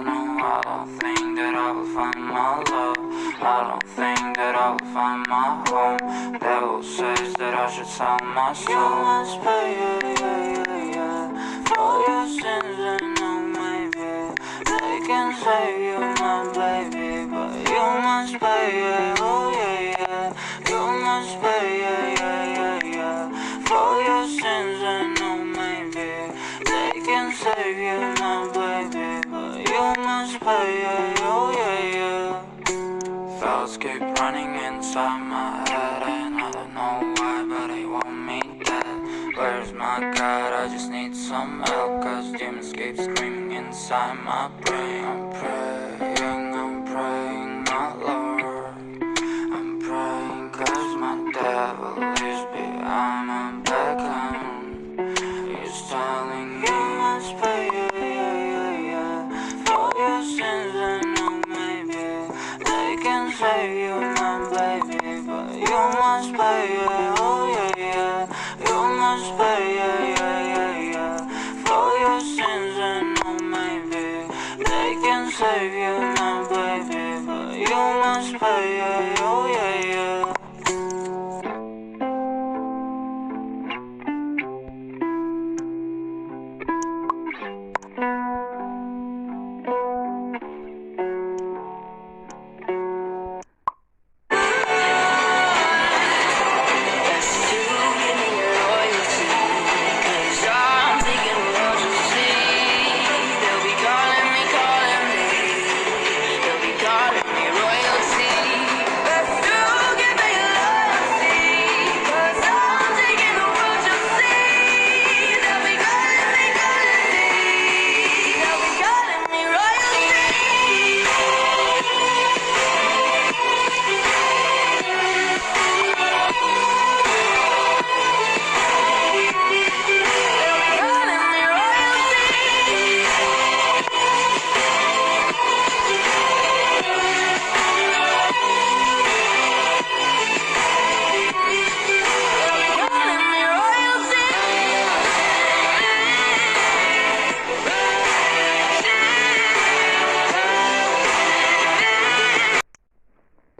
no, I don't think that I will find my love. I don't think that I will find my home. Devil says that I should sell my soul. You must pay, for your sins and no maybe they can save you, my baby, but you must pay, oh yeah. You must pay, for your sins and no maybe they can save you, my baby, but you must pay, oh yeah. Thoughts keep running inside my head, and I don't know why, but they want me dead. Where's my God? I just need some help, cause demons keep screaming inside my brain. I'm praying, my Lord. I'm praying cause my devil is behind my back hand. He's telling me you must pay, for your sins and no maybe they can save you, my baby, but you must pay, oh yeah. You must pay, for your sins and no maybe they can save you, my baby, but you must pay, oh yeah.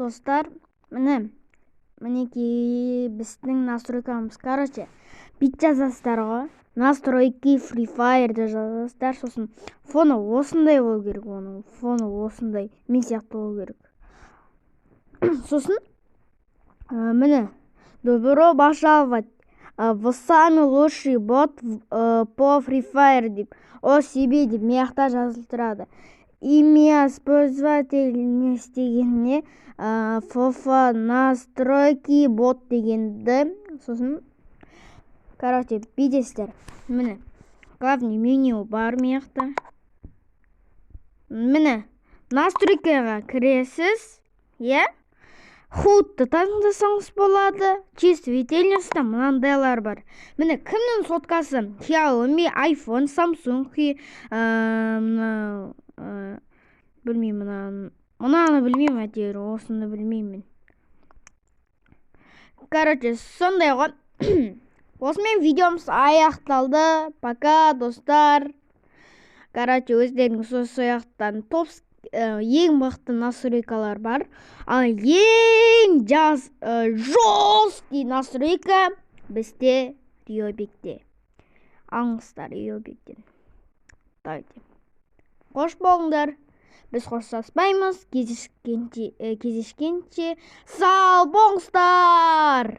Достар, мінекей біздің настройкамыз. Короче, бит жазасыздар ғой. Настройки Free Fire'да жазасыздар. Сосын фоны осындай болу керек, оның фоны осындай, мен сияқты болу керек. Сосын, міне, добро пожаловать в самый лучший бот по Free Fire деп, о себе деп мияқта жазылып тұрады. Имя пользователя дегенне фофа настройки бот дегенді. Сосын, короче, бидесіздер. Міне, главный меню бар мияқта. Міне, настройкаға кіресіз, е? Худты таңдасаңыз болады. Чувствительностьта мынандайлар бар. Міне, кімнің соткасы? Xiaomi, iPhone, Samsung, білмеймін, мұнаны білмеймін, әтеуір, осыны білмеймін. Короче, сондай ғой. Осымен видеомыз аяқталды. Пока, достар. Короче, өздеріңіз сояқтан ең мықты настройкалар бар. Ал ең жесткий настройка бізде Риобекте. Алыңыздар Риобектен. Давайте. Қош болыңдар. Біз қоштаспаймыз. Кездескенше сау болыңыздар.